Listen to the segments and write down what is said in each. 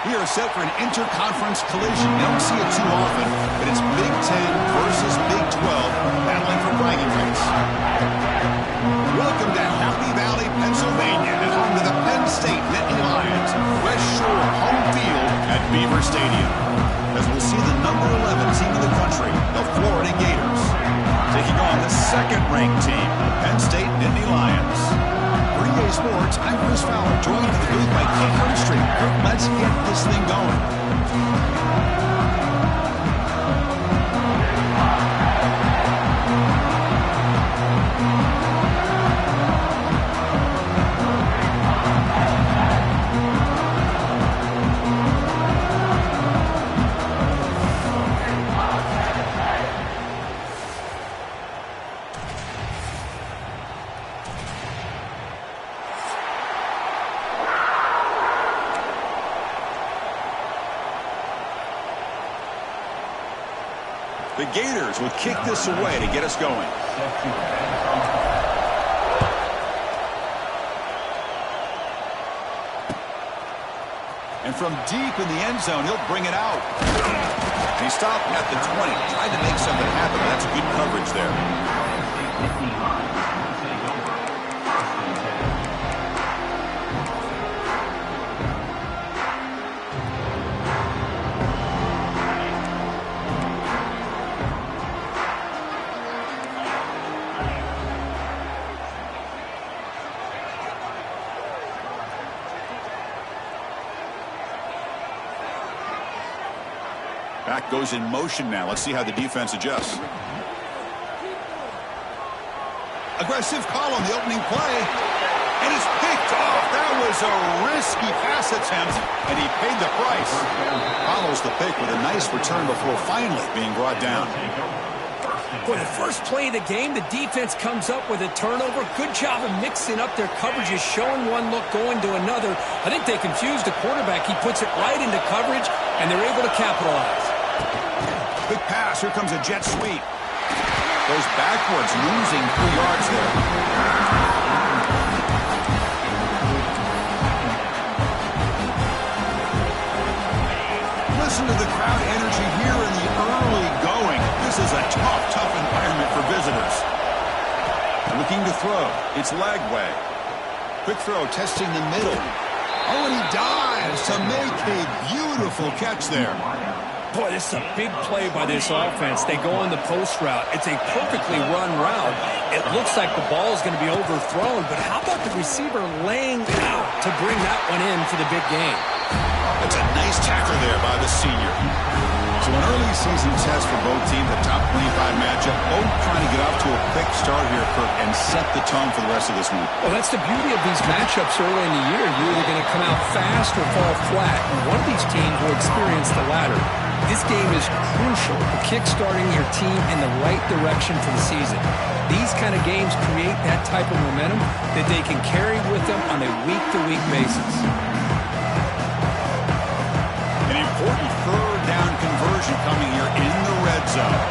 We are set for an interconference collision. You don't see it too often, but it's Big 10 versus Big 12 battling for bragging rights. Welcome to Happy Valley, Pennsylvania, and home to the Penn State Nittany Lions. West Shore home field at Beaver Stadium. As we'll see the number 11 team in the country, the Florida Gators, taking on the second-ranked team, Penn State Nittany Lions. For EA Sports, I'm Chris Fowler, joined in the booth by Kirk Herbstreit. Kirk, let's get this thing going. The Gators will kick this away to get us going. And from deep in the end zone, he'll bring it out. He stopped at the 20, tried to make something happen. That's good coverage there. Back goes in motion now. Let's see how the defense adjusts. Aggressive call on the opening play. And it's picked off. That was a risky pass attempt, and he paid the price. Follows the pick with a nice return before finally being brought down. For the first play of the game, the defense comes up with a turnover. Good job of mixing up their coverages, showing one look, going to another. I think they confused the quarterback. He puts it right into coverage, and they're able to capitalize. Quick pass. Here comes a jet sweep. Goes backwards, losing 3 yards there. Listen to the crowd energy here in the early going. This is a tough environment for visitors. Looking to throw. It's Lagway. Quick throw, testing the middle. Oh, and he dives to make a beautiful catch there. Boy, this is a big play by this offense. They go on the post route. It's a perfectly run route. It looks like the ball is going to be overthrown, but how about the receiver laying out to bring that one in for the big game? That's a nice tackle there by the senior. So an early season test for both teams, a top 25 matchup, both trying to get off to a quick start here, Kirk, and set the tone for the rest of this week. Well, that's the beauty of these matchups early in the year. You're either going to come out fast or fall flat, and one of these teams will experience the latter. This game is crucial for kickstarting your team in the right direction for the season. These kind of games create that type of momentum that they can carry with them on a week-to-week basis. An important third down conversion coming here in the red zone.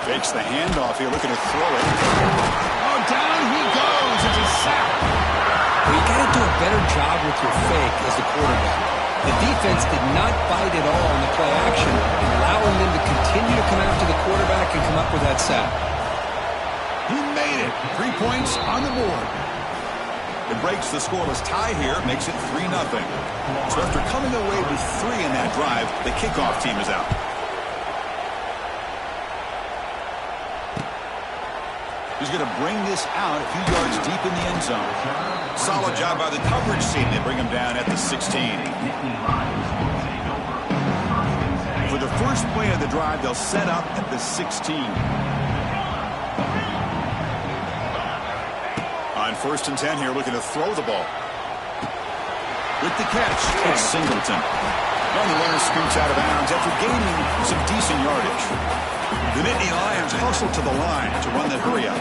Fakes the handoff here, looking to throw it. Oh, down he goes. It's a sack. Well, you got to do a better job with your fake as the quarterback. The defense did not bite at all on the play action, allowing them to continue to come after the quarterback and come up with that sack. He made it. 3 points on the board. It breaks the scoreless tie here, makes it 3-0. So after coming away with 3 in that drive, the kickoff team is out. He's going to bring this out a few yards deep in the end zone. Solid job by the coverage team. They bring him down at the 16. For the first play of the drive, they'll set up at the 16. On 1st and 10 here, looking to throw the ball. With the catch, it's Singleton. And the runner scoots out of bounds after gaining some decent yardage. The Nittany Lions hustle to the line to run that hurry up.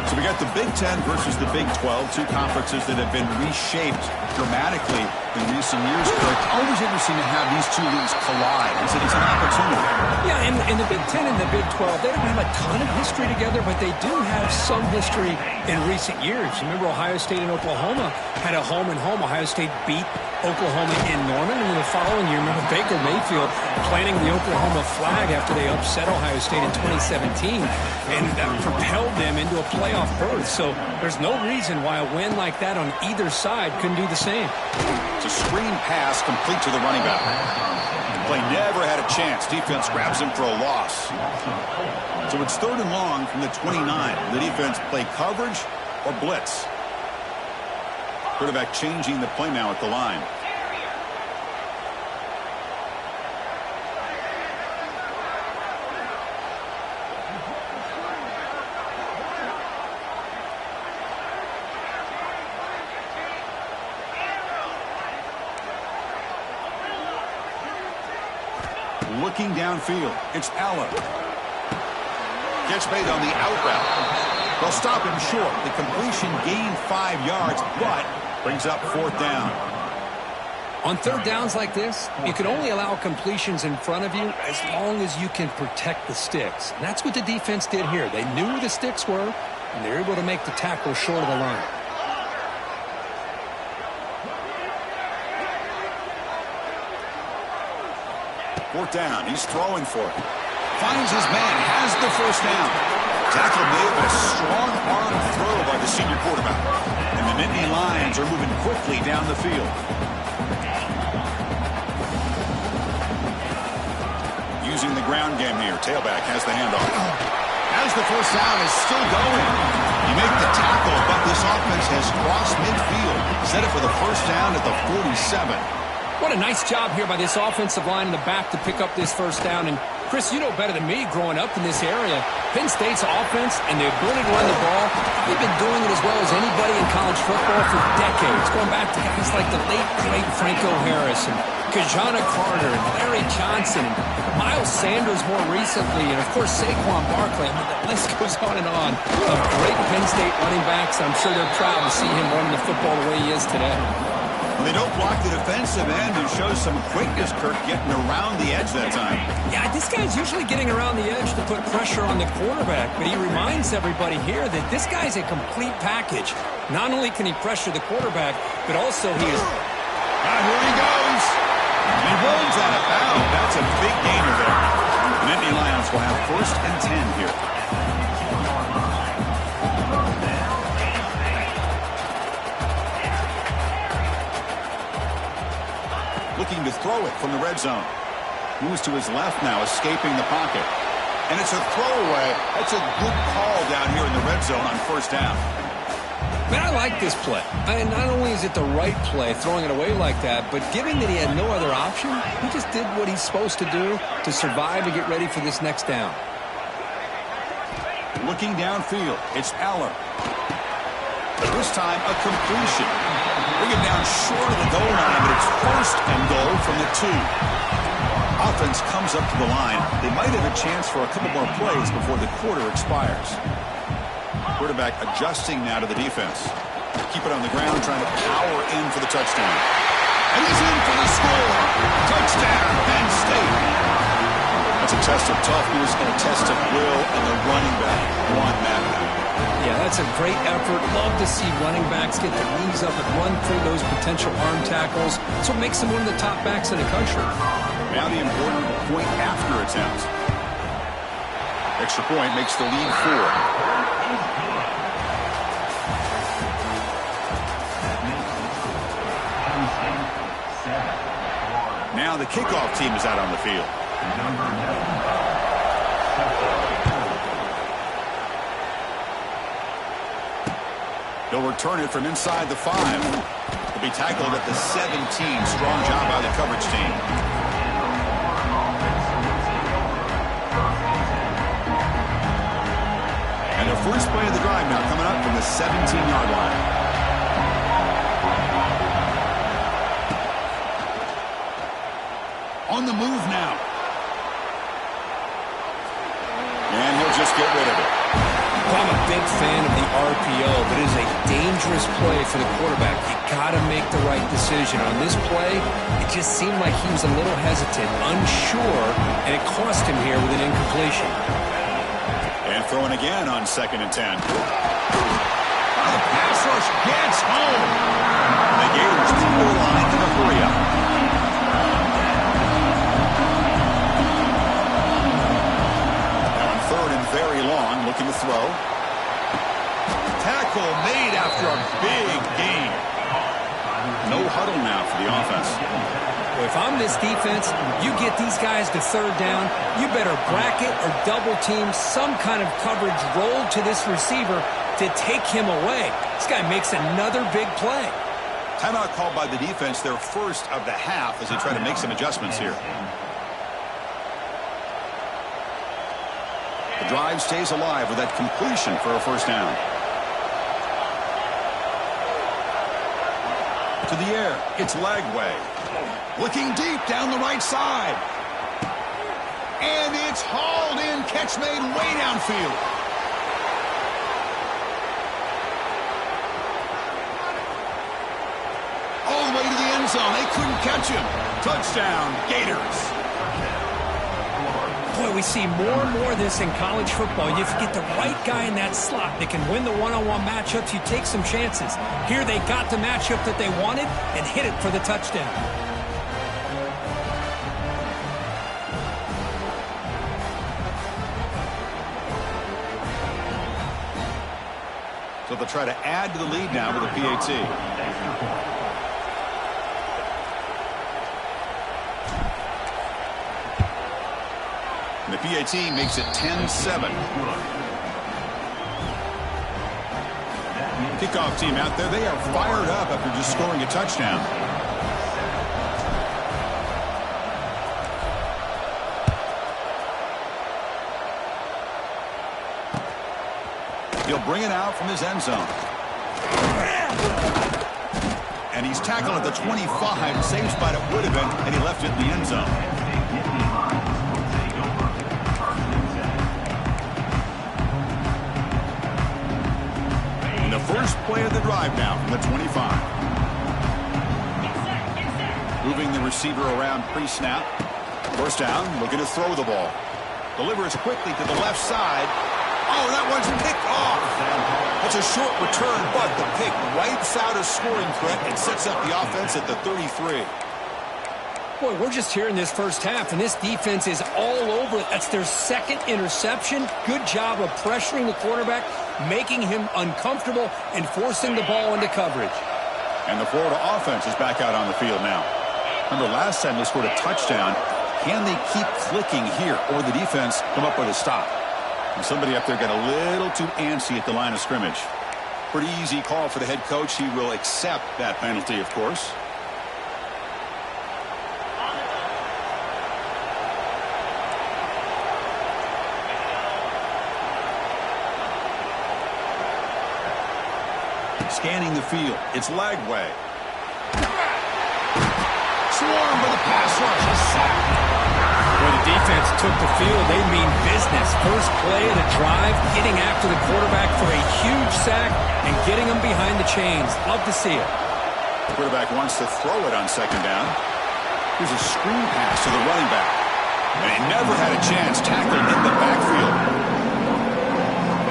So we got the Big Ten versus the Big 12, two conferences that have been reshaped dramatically in recent years. But it's always interesting to have these two leagues collide. It's an opportunity. Yeah, and the Big Ten and the Big 12, they don't have a ton of history together, but they do have some history in recent years. Remember Ohio State and Oklahoma had a home-and-home. Ohio State beat Oklahoma in Norman, and in the following year, remember Baker Mayfield planting the Oklahoma flag after they upset Ohio State in 2017, and that propelled them into a playoff berth. So there's no reason why a win like that on either side couldn't do the same. It's a screen pass complete to the running back. Play never had a chance. Defense grabs him for a loss. So it's 3rd and long from the 29. The defense play coverage or blitz. Quarterback changing the play now at the line. Looking downfield, it's Allen. Gets made on the out route. They'll stop him short. The completion gained 5 yards, but brings up 4th down. On 3rd downs like this, you can only allow completions in front of you as long as you can protect the sticks. And that's what the defense did here. They knew where the sticks were, and they were able to make the tackle short of the line. Fourth down. He's throwing for it. Finds his man. Has the first down. Tackle made, but a strong arm throw by the senior quarterback. And the Nittany Lions are moving quickly down the field. Using the ground game here. Tailback has the handoff. As the first down is still going. You make the tackle, but this offense has crossed midfield. Set it for the first down at the 47. What a nice job here by this offensive line in the back to pick up this first down. And, Chris, you know better than me growing up in this area, Penn State's offense and the ability to run the ball, they've been doing it as well as anybody in college football for decades, going back to guys like the late, great Franco Harris and Kajana Carter and Larry Johnson and Miles Sanders more recently, and, of course, Saquon Barkley. I mean, the list goes on and on of great Penn State running backs. I'm sure they're proud to see him running the football the way he is today. They don't block the defensive end and shows some quickness, Kirk, getting around the edge that time. Yeah, this guy's usually getting around the edge to put pressure on the quarterback, but he reminds everybody here that this guy's a complete package. Not only can he pressure the quarterback, but also he is... Here he goes. He runs out of bounds. That's a big gainer there. The Nittany Lions will have 1st and 10 here. Looking to throw it from the red zone. Moves to his left now, escaping the pocket. And it's a throwaway. That's a good call down here in the red zone on 1st down. Man, I like this play. And not only is it the right play, throwing it away like that, but given that he had no other option, he just did what he's supposed to do to survive and get ready for this next down. Looking downfield, it's Aller. This time, a completion. Bring it down short of the goal line, but it's 1st and goal from the 2. Offense comes up to the line. They might have a chance for a couple more plays before the quarter expires. Quarterback adjusting now to the defense. Keep it on the ground, trying to power in for the touchdown. And he's in for the score. Touchdown, Penn State. That's a test of toughness and a test of will, and the running back won that night. Yeah, that's a great effort. Love to see running backs get their knees up and run through those potential arm tackles. That's what makes them one of the top backs in the country. Now the important point after attempt. Extra point makes the lead 4. Now the kickoff team is out on the field. He'll return it from inside the 5. He'll be tackled at the 17. Strong job by the coverage team. And their first play of the drive now coming up from the 17-yard line. On the move now. just get rid of it. Well, I'm a big fan of the RPO, but it is a dangerous play for the quarterback. You got to make the right decision. On this play, it just seemed like he was a little hesitant, unsure, and it cost him here with an incompletion. And throwing again on 2nd and 10. The pass rush gets home. The Gators come to the line in a hurry-up. Now on 3rd and very long, looking to throw. Tackle made after a big gain. No huddle now for the offense. Well, if I'm this defense, you get these guys to 3rd down, you better bracket or double team some kind of coverage rolled to this receiver to take him away. This guy makes another big play. Timeout called by the defense, their first of the half, as they try to make some adjustments here. The drive stays alive with that completion for a 1st down. To the air, it's Lagway. Looking deep down the right side. And it's hauled in. Catch made way downfield. All the way to the end zone. They couldn't catch him. Touchdown, Gators. Boy, we see more and more of this in college football. You get the right guy in that slot that can win the one-on-one matchups. You take some chances. Here they got the matchup that they wanted and hit it for the touchdown. So they'll try to add to the lead now with a PAT. And the PAT makes it 10-7. Kickoff team out there. They are fired up after just scoring a touchdown. He'll bring it out from his end zone. And he's tackled at the 25. Same spot it would have been, and he left it in the end zone. And the first play of the drive now from the 25. Moving the receiver around pre-snap. 1st down, looking to throw the ball. Delivers quickly to the left side. Oh, that one's picked off. That's a short return, but the pick wipes out a scoring threat and sets up the offense at the 33. Boy, we're just here in this first half, and this defense is all over it. That's their 2nd interception. Good job of pressuring the quarterback, making him uncomfortable, and forcing the ball into coverage. And the Florida offense is back out on the field now. Remember, last time they scored a touchdown. Can they keep clicking here, or the defense come up with a stop? And somebody up there got a little too antsy at the line of scrimmage. Pretty easy call for the head coach. He will accept that penalty, of course. Scanning the field, it's Lagway. Swarmed by the pass rush, a sack. When the defense took the field, they mean business. First play of the drive, getting after the quarterback for a huge sack and getting him behind the chains. Love to see it. The quarterback wants to throw it on 2nd down. Here's a screen pass to the running back. And he never had a chance, tackled in the backfield.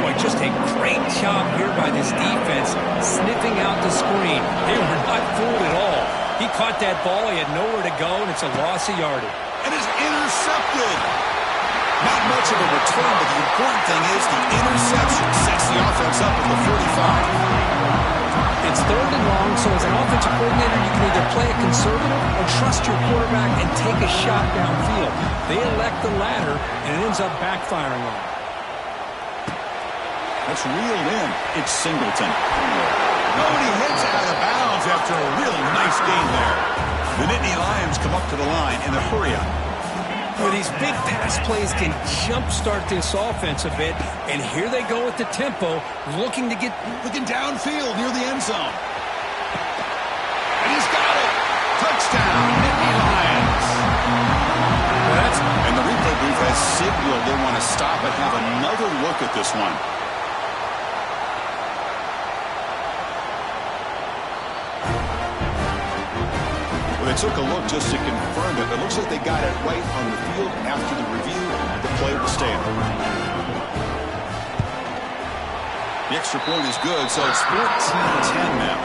Boy, just a great job here by this defense, sniffing out the screen. They were not fooled at all. He caught that ball, he had nowhere to go, and it's a loss of yardage. And is intercepted. Not much of a return, but the important thing is the interception sets the offense up at the 45. It's 3rd and long, so as an offensive coordinator, you can either play it conservative or trust your quarterback and take a shot downfield. They elect the latter, and it ends up backfiring on them. That's reeled in. It's Singleton. Nobody hits out of bounds after a really nice game there. The Nittany Lions come up to the line in the hurry-up. Well, these big pass plays can jumpstart this offense a bit, and here they go with the tempo, looking downfield near the end zone. And he's got it. Touchdown, Nittany Lions. And the replay booth has signal they want to stop and have another look at this one. Well, they took a look just to confirm it. It looks like they got it right on the field after the review. The play will stand. The extra point is good, so it's 14-10 now.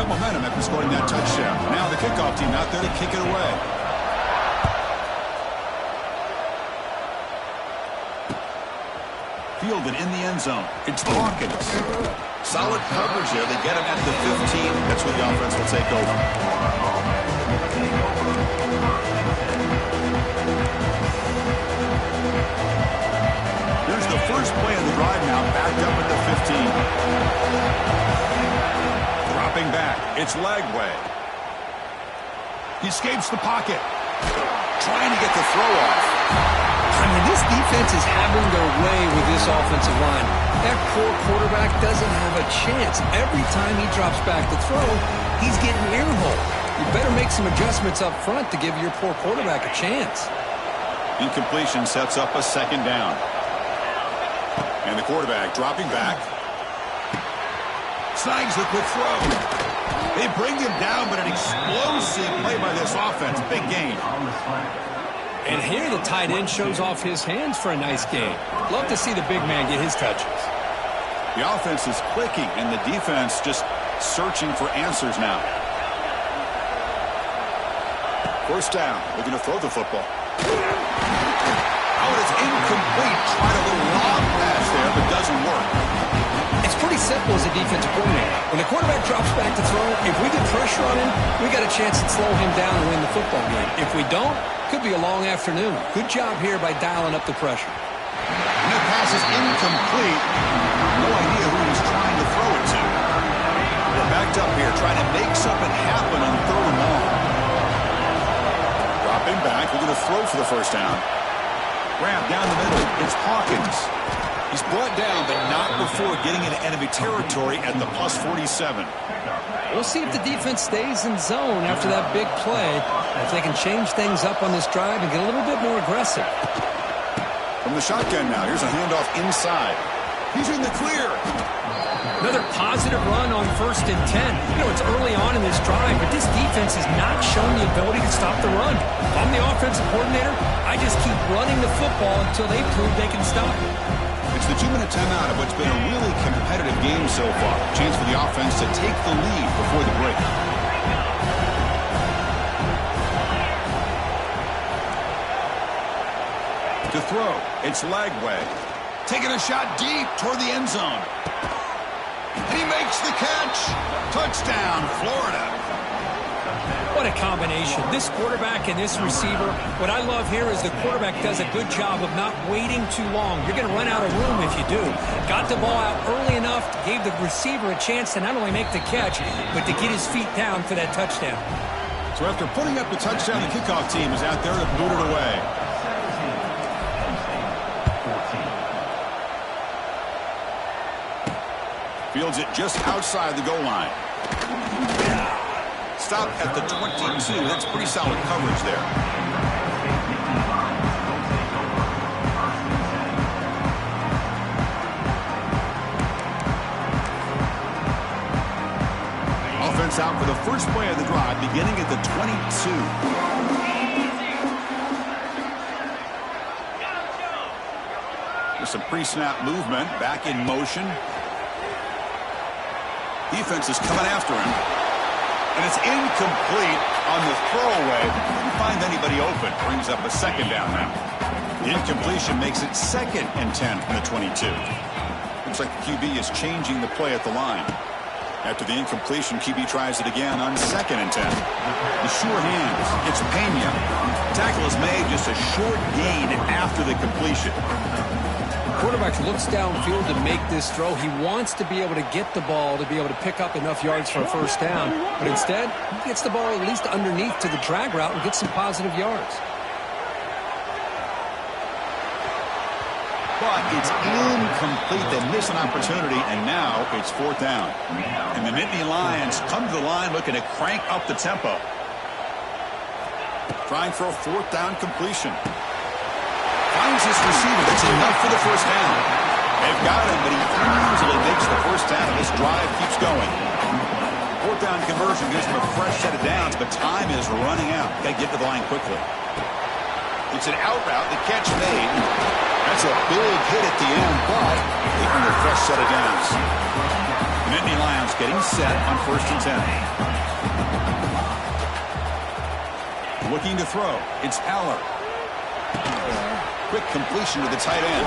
Momentum after scoring that touchdown. Now the kickoff team out there to kick it away. Fielded in the end zone. It's Hawkins. Solid coverage there. They get him at the 15. That's where the offense will take over. Here's the first play of the drive now, backed up at the 15. Dropping back. It's Lagway. He escapes the pocket. Trying to get the throw off. I mean, this defense is having their way with this offensive line. That poor quarterback doesn't have a chance. Every time he drops back to throw, he's getting earholed. You better make some adjustments up front to give your poor quarterback a chance. Incompletion sets up a second down. And the quarterback dropping back. Snags the quick throw. They bring him down, but an explosive play by this offense. Big gain. And here the tight end shows off his hands for a nice gain. Love to see the big man get his touches. The offense is clicking, and the defense just searching for answers now. First down. Looking to throw the football. Oh, it's incomplete. Tried a little long pass there, but doesn't work. It's pretty simple as a defensive coordinator. When the quarterback drops back to throw, if we get pressure on him, we got a chance to slow him down and win the football game. If we don't, could be a long afternoon. Good job here by dialing up the pressure. And that pass is incomplete. No idea who he's trying to throw it to. They're backed up here, trying to make something happen on third and long. Dropping back, we're going to throw for the first down. Grab down the middle. It's Hawkins. He's brought down, but not before getting into enemy territory at the plus 47. We'll see if the defense stays in zone after that big play. If they can change things up on this drive and get a little bit more aggressive. From the shotgun now, here's a handoff inside. He's in the clear. Another positive run on 1st and 10. You know, it's early on in this drive, but this defense has not shown the ability to stop the run. If I'm the offensive coordinator, I just keep running the football until they prove they can stop it. It's the 2-minute timeout of what's been a really competitive game so far. Chance for the offense to take the lead before the break. To throw, it's Lagway. Taking a shot deep toward the end zone. And he makes the catch. Touchdown, Florida. What a combination. This quarterback and this receiver. What I love here is the quarterback does a good job of not waiting too long. You're going to run out of room if you do. Got the ball out early enough, gave the receiver a chance to not only make the catch, but to get his feet down for that touchdown. So after putting up the touchdown, the kickoff team is out there to boot it away. Fields it just outside the goal line. Stop at the 22. That's pretty solid coverage there. Offense out for the first play of the drive, beginning at the 22. There's some pre-snap movement, back in motion. Defense is coming after him. And it's incomplete on the throwaway. Couldn't find anybody open. Brings up a second down now. The incompletion makes it 2nd and 10 from the 22. Looks like the QB is changing the play at the line. After the incompletion, QB tries it again on 2nd and 10. The sure hands. It's Pena. Tackle is made, just a short gain after the completion. Quarterback looks downfield to make this throw. He wants to be able to get the ball to be able to pick up enough yards for a first down. But instead, he gets the ball at least underneath to the drag route and gets some positive yards. but it's incomplete. They miss an opportunity, and now it's 4th down. And the Nittany Lions come to the line looking to crank up the tempo. Trying for a 4th down completion. Finds his receiver. That's enough for the 1st down. They've got him, but he easily makes the 1st down, and this drive keeps going. 4th down conversion gives them a fresh set of downs, but time is running out. Got to get to the line quickly. It's an out route. The catch made. That's a big hit at the end, but they earn a fresh set of downs. The Nittany Lions getting set on 1st and 10. Looking to throw. It's Aller. Quick completion to the tight end.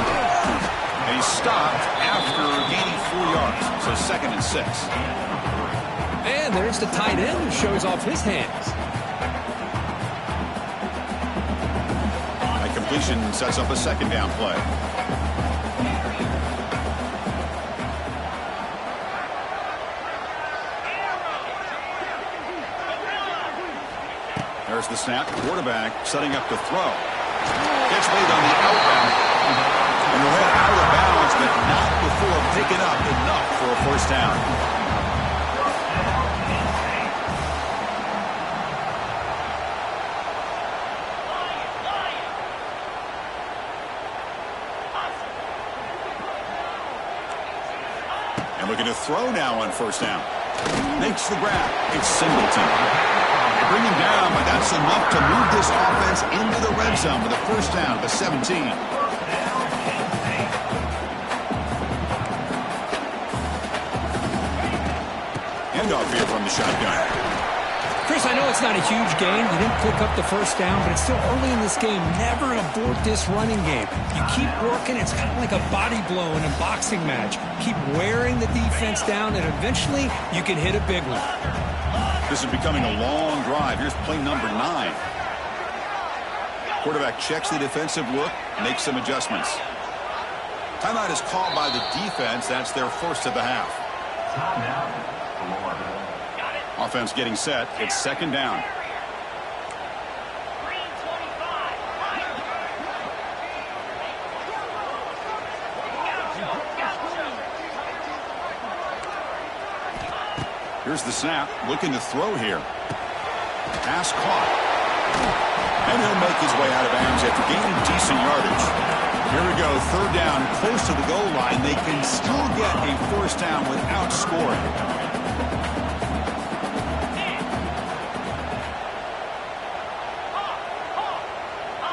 And he's stopped after gaining 4 yards. So 2nd and 6. And there's the tight end who shows off his hands. That completion sets up a 2nd down play. There's the snap. Quarterback setting up to throw. Catch made on the out route. And the head out of bounds, but not before picking up enough for a 1st down. And looking to throw now on 1st down. Makes the grab. It's Singleton. They bring him down, but that's enough to move this offense into the red zone with a 1st down to 17. Handoff here from the shotgun. Chris, I know it's not a huge gain. You didn't pick up the 1st down, but it's still early in this game. Never abort this running game. You keep working. It's kind of like a body blow in a boxing match. Keep wearing the defense down, and eventually you can hit a big one. This is becoming a long drive. Here's play number 9. Quarterback checks the defensive look, makes some adjustments. Timeout is called by the defense. That's their 1st of the half. Offense getting set. It's 2nd down. Here's the snap. Looking to throw here. Pass caught. And he'll make his way out of bounds after gaining decent yardage. Here we go. 3rd down. Close to the goal line. They can still get a 1st down without scoring.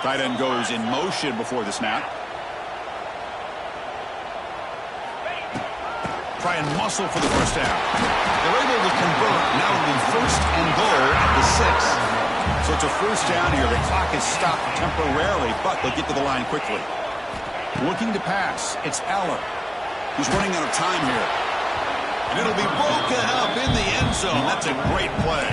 Tight end goes in motion before the snap. Try and muscle for the 1st down. They're able to convert. Now it'll be 1st and goal at the 6. So it's a 1st down here. The clock is stopped temporarily, but they'll get to the line quickly. Looking to pass. It's Aller. He's running out of time here. And it'll be broken up in the end zone. That's a great play.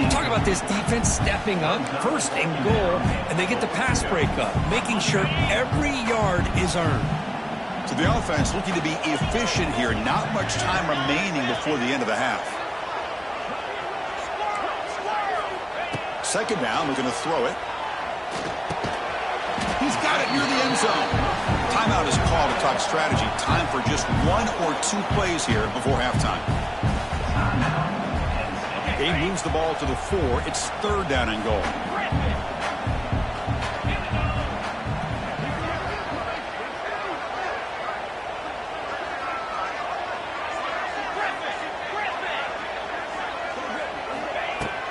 You talk about this defense stepping up, 1st and goal, and they get the pass breakup, making sure every yard is earned. So the offense looking to be efficient here. Not much time remaining before the end of the half. 2nd down. We're going to throw it. He's got it near the end zone. Timeout is called to talk strategy. Time for just 1 or 2 plays here before halftime. He moves the ball to the 4. It's 3rd down and goal.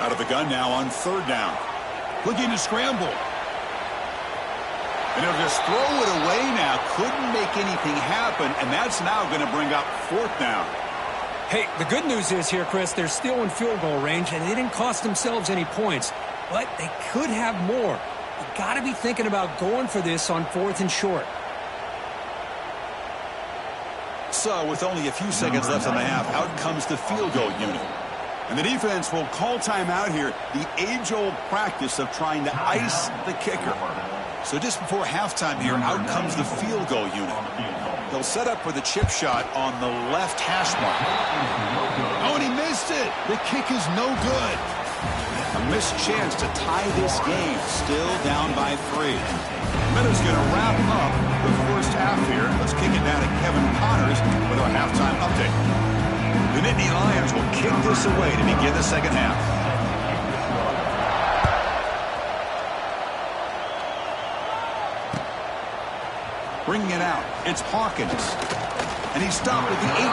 Out of the gun now on 3rd down. Looking to scramble. And he'll just throw it away now. Couldn't make anything happen, and that's now going to bring up 4th down. Hey, the good news is here, Chris, they're still in field goal range, and they didn't cost themselves any points. But they could have more. You got to be thinking about going for this on 4th and short. So, with only a few seconds left in the half, out comes the field goal unit. And the defense will call timeout here. The age-old practice of trying to ice the kicker. So just before halftime here, out comes the field goal unit. They'll set up for the chip shot on the left hash mark. Oh, and he missed it. The kick is no good. A missed chance to tie this game. Still down by 3. Minutes going to wrap up the first half here. Let's kick it down to Kevin Connors with our halftime update. The Nittany Lions will kick this away to begin the second half. Bringing it out, it's Hawkins. And he stopped at the 18.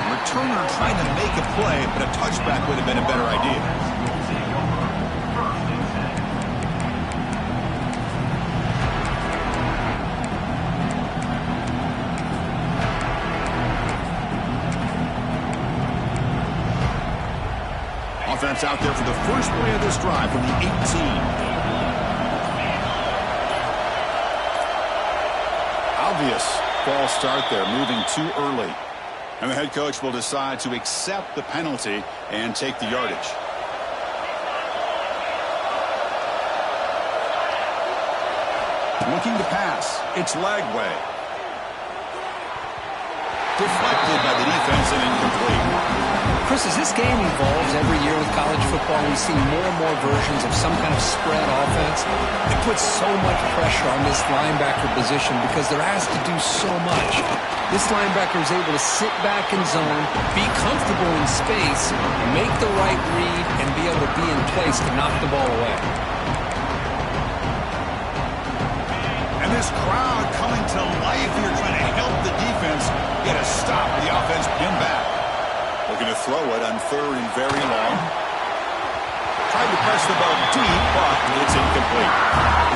Returner trying to make a play, but a touchback would have been a better idea. Offense out there for the first play of this drive from the 18. Obvious false start there, moving too early. And the head coach will decide to accept the penalty and take the yardage. Looking to pass. It's Lagway. Deflected by the defense and incomplete. Chris, as this game evolves every year with college football, we see more and more versions of some kind of spread offense. It puts so much pressure on this linebacker position because they're asked to do so much. This linebacker is able to sit back in zone, be comfortable in space, make the right read, and be able to be in place to knock the ball away. And this crowd coming to life here, trying to help the defense get a stop. The offense pinned back. Looking to throw it on 3rd and very long. Tried to press the ball deep, but it's incomplete.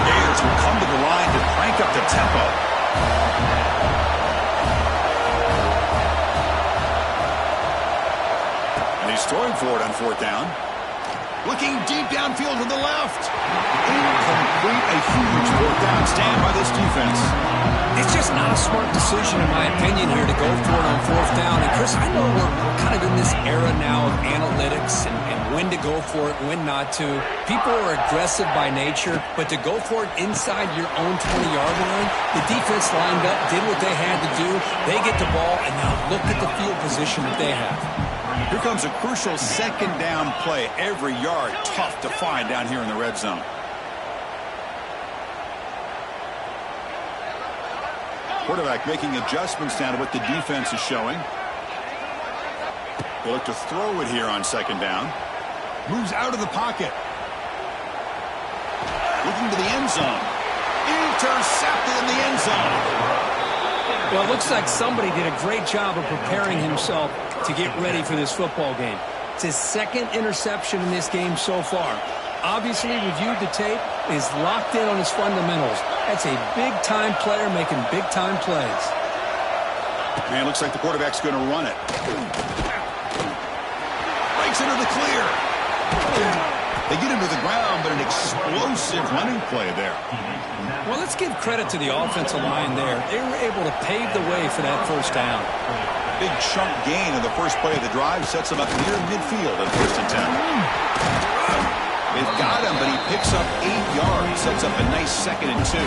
Gators will come to the line to crank up the tempo. And he's throwing for it on 4th down. Looking deep downfield to the left. Incomplete. A huge 4th down stand by this defense. It's just not a smart decision, in my opinion, here to go for it on 4th down. And, Chris, I know we're kind of in this era now of analytics and when to go for it, when not to. People are aggressive by nature, but to go for it inside your own 20-yard line, the defense lined up, did what they had to do. They get the ball, and now look at the field position that they have. Here comes a crucial 2nd down play. Every yard tough to find down here in the red zone. Quarterback making adjustments down to what the defense is showing. They look to throw it here on 2nd down. Moves out of the pocket. Looking to the end zone. Intercepted in the end zone. Well, it looks like somebody did a great job of preparing himself to get ready for this football game. It's his 2nd interception in this game so far. Obviously reviewed the tape, is locked in on his fundamentals. That's a big-time player making big-time plays. Man, looks like the quarterback's going to run it. Breaks into the clear. They get him to the ground, but an explosive running play there. Well, let's give credit to the offensive line there. They were able to pave the way for that 1st down. Big chunk gain in the first play of the drive sets him up near midfield at 1st and 10. They've got him, but he picks up 8 yards. Sets up a nice 2nd and 2.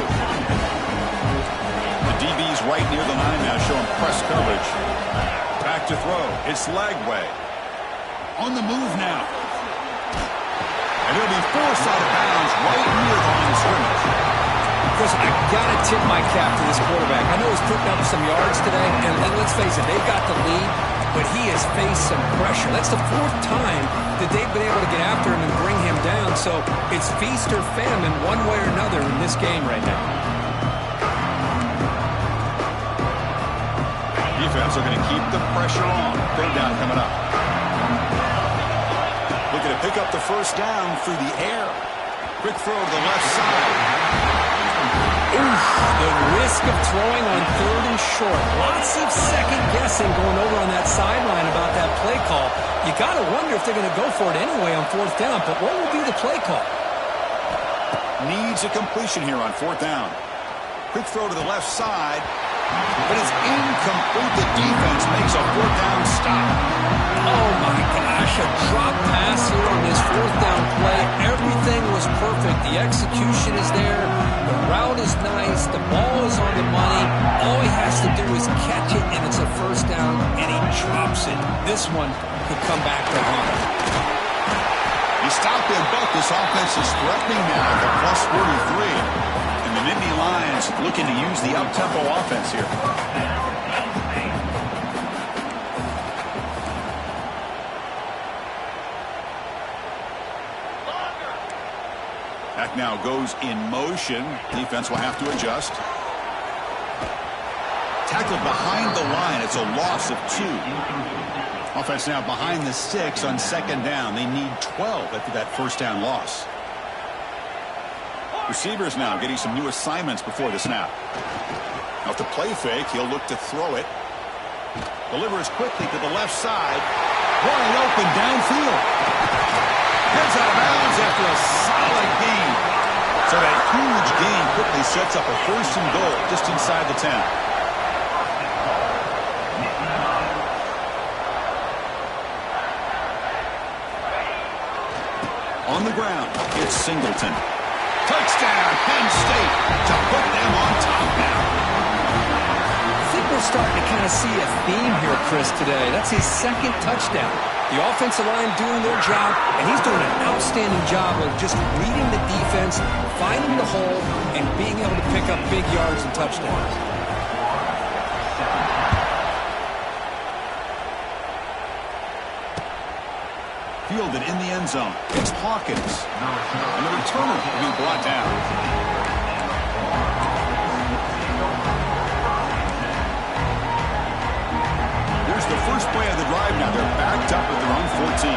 The DB's right near the line now, showing press coverage. Back to throw. It's Lagway. On the move now. And he'll be forced out of bounds right near the line of scrimmage. Chris, I got to tip my cap to this quarterback. I know he's putting up some yards today, and let's face it, they've got the lead, but he has faced some pressure. That's the 4th time that they've been able to get after him and bring him down, so it's feast or famine one way or another in this game right now. Defense are going to keep the pressure on. 3rd down coming up. Looking to pick up the 1st down through the air. Quick throw to the left side. Oof, the risk of throwing on 3rd and short. Lots of second guessing going over on that sideline about that play call. You got to wonder if they're going to go for it anyway on 4th down, but what will be the play call? Needs a completion here on 4th down. Quick throw to the left side, but it's incomplete. The defense makes a 4th down stop. Oh my gosh, a drop pass here on this 4th down play. Everything was perfect. The execution is there. The route is nice. The ball is on the money. All he has to do is catch it, and it's a 1st down, and he drops it. This one could come back to haunt him. He stop him, but this offense is threatening now at the plus 43. And the Nittany Lions looking to use the up-tempo offense here. That now goes in motion. Defense will have to adjust. Tackled behind the line. It's a loss of 2. Offense now behind the 6 on second down. They need 12 after that first down loss. Receivers now getting some new assignments before the snap. Off the play fake, he'll look to throw it. Delivers quickly to the left side. Wide open downfield. Heads out of bounds after a solid gain. So that huge gain quickly sets up a first and goal just inside the 10. On the ground, it's Singleton. Touchdown, Penn State to put them on top now. I think we're starting to kind of see a theme here, Chris, today. That's his second touchdown. The offensive line doing their job, and he's doing an outstanding job of just reading the defense, finding the hole, and being able to pick up big yards and touchdowns. Fielded in the end zone. It's Hawkins. And the returner will be brought down. Here's the first play of the drive now. They're backed up at their own 14.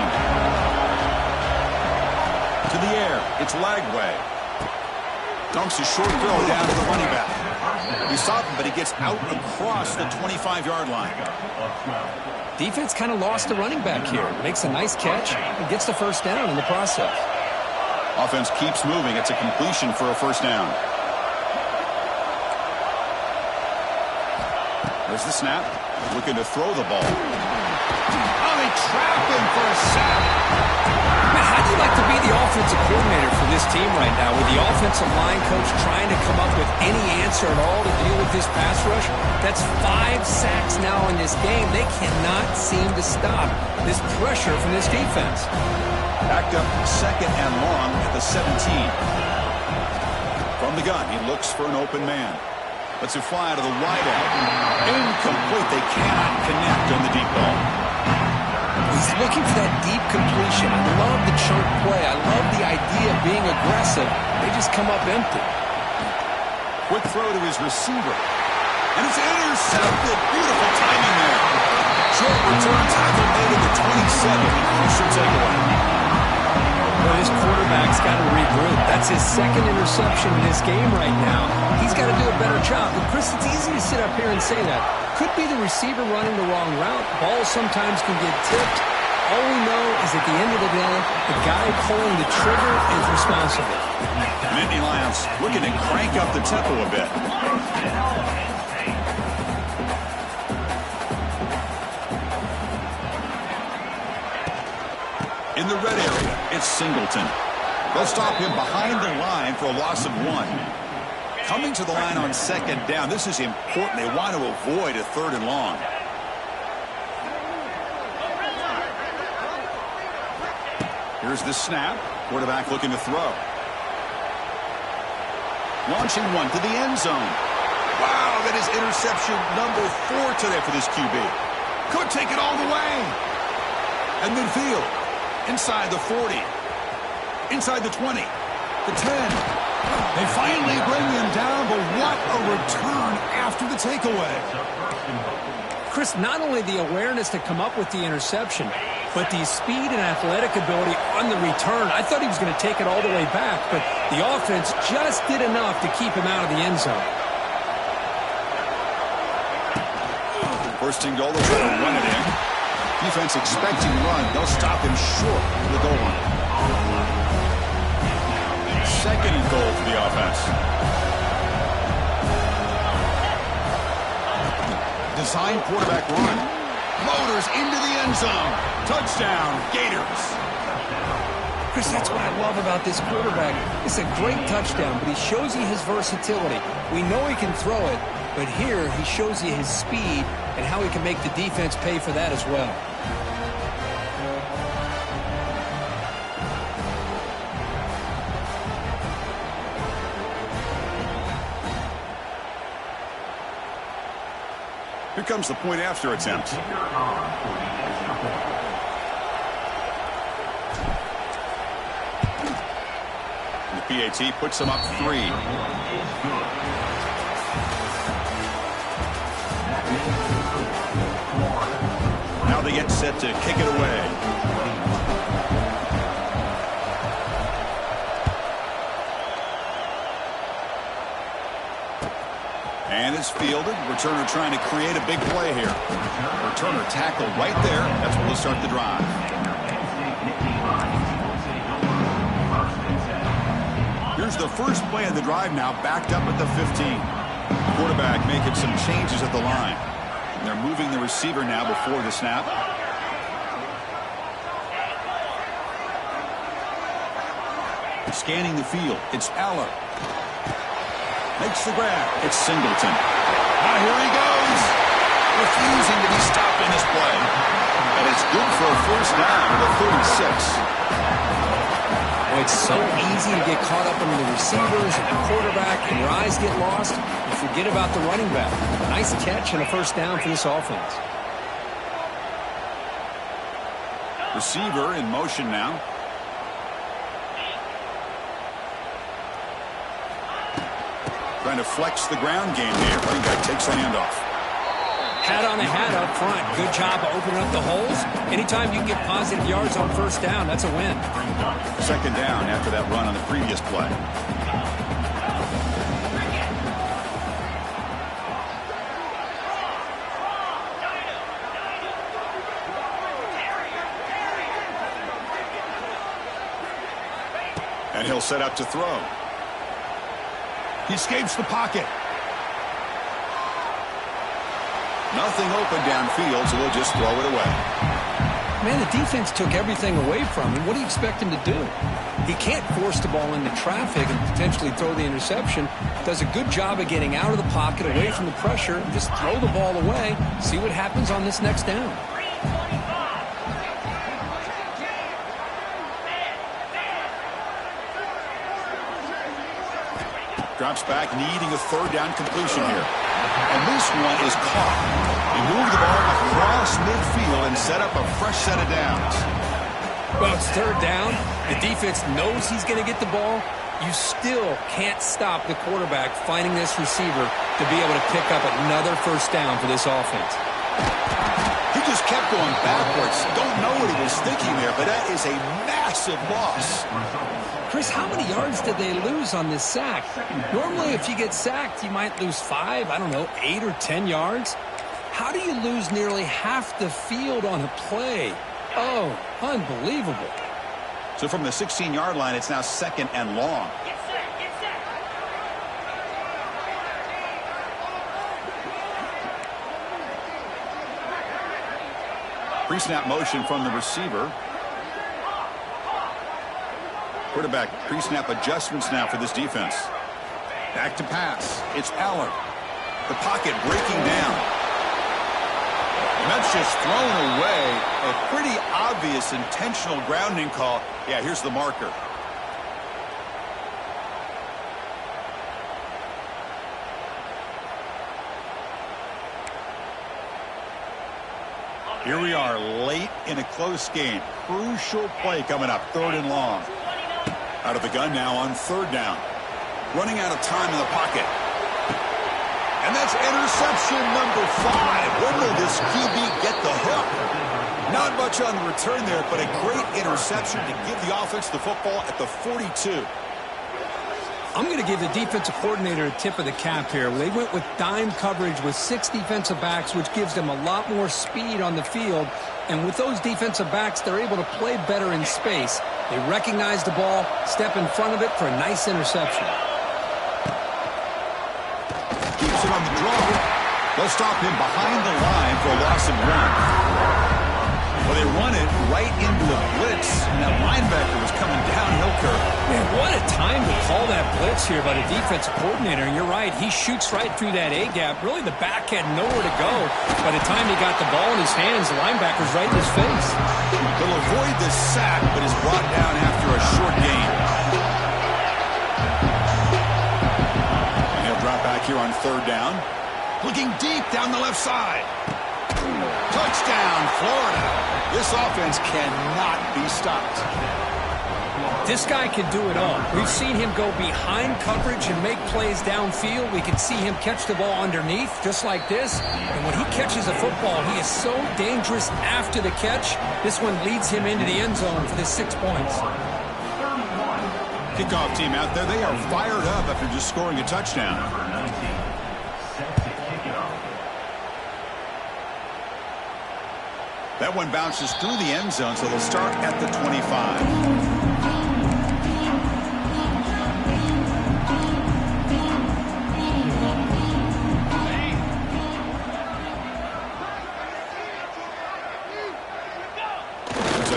To the air. It's Lagway. Dumps a short throw down to the running back. He stopped him, but he gets out across the 25-yard line. Defense kind of lost the running back here. Makes a nice catch and gets the first down in the process. Offense keeps moving. It's a completion for a first down. There's the snap. Looking to throw the ball. Oh, they trap him for a sack. Man, how do you like to be the offensive coordinator for this team right now with the offensive line coach trying to come up with any answer at all to deal with this pass rush? That's 5 sacks now in this game. They cannot seem to stop this pressure from this defense. Backed up second and long at the 17. From the gun, he looks for an open man. Lets it fly to the wideout. Incomplete. They cannot connect on the deep ball. He's looking for that deep completion. I love the chunk play. I love the idea of being aggressive. They just come up empty. Quick throw to his receiver. And it's intercepted. Beautiful timing there. Short return tackle made at the 27. Crucial takeaway. Well, this quarterback's got to regroup. That's his second interception in this game right now. He's got to do a better job. And Chris, it's easy to sit up here and say that. Could be the receiver running the wrong route. Balls sometimes can get tipped. All we know is at the end of the day, the guy pulling the trigger is responsible. Nittany Lions looking to crank up the tempo a bit. In the red area, it's Singleton. They'll stop him behind the line for a loss of 1. Coming to the line on second down. This is important. They want to avoid a third and long. Here's the snap. Quarterback looking to throw. Launching one to the end zone. Wow, that is interception number 4 today for this QB. Could take it all the way. And midfield. Inside the 40. Inside the 20. The 10. They finally bring him down, but what a return after the takeaway. Chris, not only the awareness to come up with the interception, but the speed and athletic ability on the return. I thought he was going to take it all the way back, but the offense just did enough to keep him out of the end zone. First and goal, they'll try to run it in. Defense expecting run. They'll stop him short of the goal line. Second and goal for the offense. Design quarterback run. Motors into the end zone. Touchdown, Gators. Chris, that's what I love about this quarterback. It's a great touchdown, but he shows you his versatility. We know he can throw it, but here he shows you his speed and how he can make the defense pay for that as well. Here comes the point after attempt. The PAT puts them up 3. Now they get set to kick it away. And it's fielded. Returner trying to create a big play here. Returner tackled right there. That's what will start the drive. Here's the first play of the drive now, backed up at the 15. Quarterback making some changes at the line. And they're moving the receiver now before the snap. Scanning the field. It's Aller. Makes the grab. It's Singleton. Now here he goes. Refusing to be stopped in this play. And it's good for a first down to the 36. Well, it's so easy to get caught up in the receivers and the quarterback, and your eyes get lost. You forget about the running back. Nice catch and a first down for this offense. Receiver in motion now. Trying to flex the ground game here. Running back takes the handoff. Hat on a hat up front. Good job of opening up the holes. Anytime you can get positive yards on first down, that's a win. Second down after that run on the previous play. And he'll set up to throw. He escapes the pocket. Nothing open downfield, so he'll just throw it away. Man, the defense took everything away from him. What do you expect him to do? He can't force the ball into traffic and potentially throw the interception. Does a good job of getting out of the pocket, away from the pressure, just throw the ball away, see what happens on this next down. Drops back, needing a third down completion here. And this one is caught. He moved the ball across midfield and set up a fresh set of downs. Well, it's third down. The defense knows he's going to get the ball. You still can't stop the quarterback finding this receiver to be able to pick up another first down for this offense. He just kept going backwards. Don't know what he was thinking there, but that is a massive loss. Chris, how many yards did they lose on this sack? Normally, if you get sacked, you might lose 5, I don't know, 8 or 10 yards. How do you lose nearly half the field on a play? Oh, unbelievable. So from the 16-yard line, it's now second and long. Pre-snap motion from the receiver. Quarterback pre-snap adjustments now for this defense. Back to pass. It's Aller. The pocket breaking down. And that's just thrown away. A pretty obvious intentional grounding call. Yeah, here's the marker. Here we are late in a close game. Crucial play coming up, third and long. Out of the gun now on third down. Running out of time in the pocket. And that's interception number 5. When will this QB get the hook? Not much on the return there, but a great interception to give the offense the football at the 42. I'm going to give the defensive coordinator a tip of the cap here. They went with dime coverage with 6 defensive backs, which gives them a lot more speed on the field. And with those defensive backs, they're able to play better in space. They recognize the ball, step in front of it for a nice interception. Keeps it on the draw. They'll stop him behind the line for a loss of 1. Well, they run it right into a blitz, and that linebacker was coming downhill curve. Man, what a time to call that blitz here by the defensive coordinator. And you're right, he shoots right through that A-gap. Really, the back had nowhere to go. By the time he got the ball in his hands, the linebacker's right in his face. He'll avoid the sack, but is brought down after a short gain. And he'll drop back here on third down. Looking deep down the left side. Touchdown, Florida. This offense cannot be stopped. This guy can do it all. We've seen him go behind coverage and make plays downfield. We can see him catch the ball underneath, just like this. And when he catches a football, he is so dangerous after the catch. This one leads him into the end zone for the 6 points. Kickoff team out there, they are fired up after just scoring a touchdown. That one bounces through the end zone, so they'll start at the 25.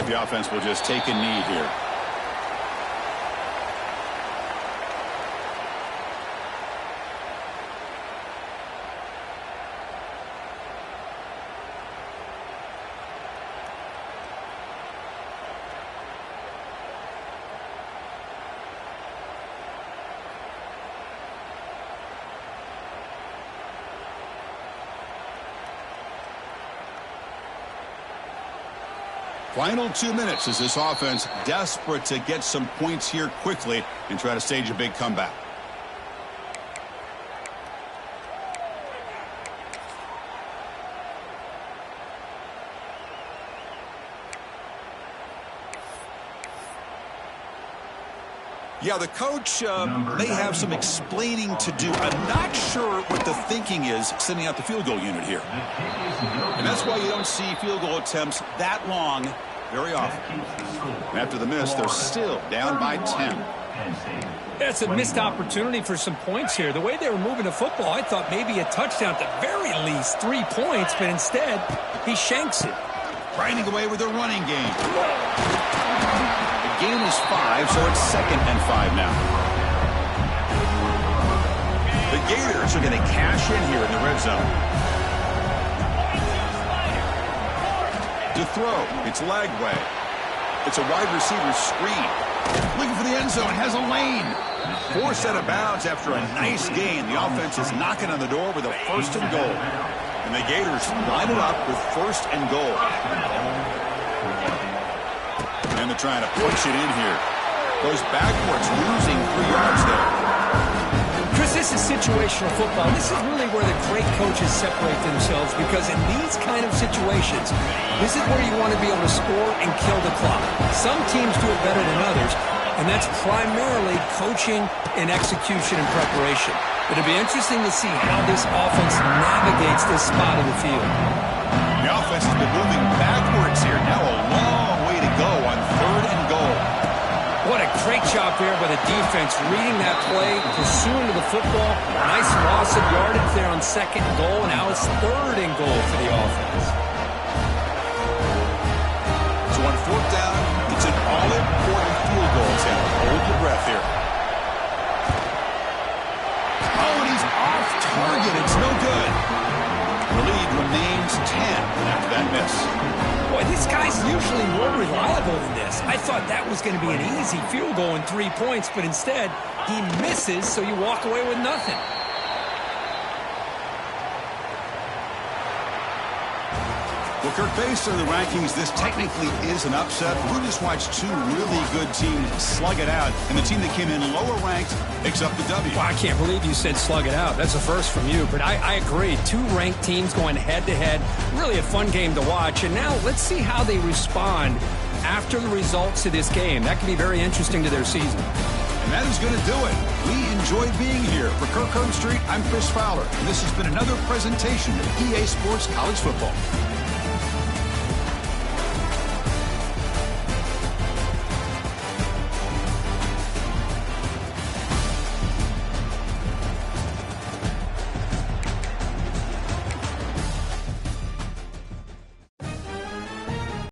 The offense will just take a knee here. Final 2 minutes as this offense desperate to get some points here quickly and try to stage a big comeback. Yeah, the coach may have some explaining to do. I'm not sure what the thinking is sending out the field goal unit here. And that's why you don't see field goal attempts that long very often. And after the miss, they're still down by 10. That's a missed opportunity for some points here. The way they were moving the football, I thought maybe a touchdown, at the very least 3 points, but instead he shanks it. Grinding away with a running game. Gain is 5, so it's 2nd and 5 now. The Gators are going to cash in here in the red zone. To throw, it's Lagway. It's a wide receiver screen. Looking for the end zone, has a lane. Forced out of bounds after a nice gain. The offense is knocking on the door with a 1st and goal. And the Gators line it up with 1st and goal. And they're trying to push it in here. Goes backwards, losing 3 yards there. Chris, this is situational football. This is really where the great coaches separate themselves, because in these kind of situations, this is where you want to be able to score and kill the clock. Some teams do it better than others, and that's primarily coaching and execution and preparation. It'll be interesting to see how this offense navigates this spot of the field. The offense has been moving backwards here. Now a long way to go on 3rd and goal. What a great job there by the defense, reading that play, pursuing to the football. Nice loss of yardage there on 2nd and goal. Now it's 3rd and goal for the offense. So on 4th down, it's an all-important field goal attempt. Hold your breath here. Oh, and he's off target. It's no good. The lead remains 10 after that miss. Boy, this guy's usually more reliable than this. I thought that was going to be an easy field goal in 3 points, but instead, he misses, so you walk away with nothing. Well, Kirk, based on the rankings, this technically is an upset. We just watched 2 really good teams slug it out, and the team that came in lower ranked picks up the W. Well, I can't believe you said slug it out. That's a first from you, but I agree. 2 ranked teams going head-to-head. Really a fun game to watch, and now let's see how they respond after the results of this game. That could be very interesting to their season. And that is going to do it. We enjoyed being here. For Kirk Herbstreit, I'm Chris Fowler, and this has been another presentation of EA Sports College Football.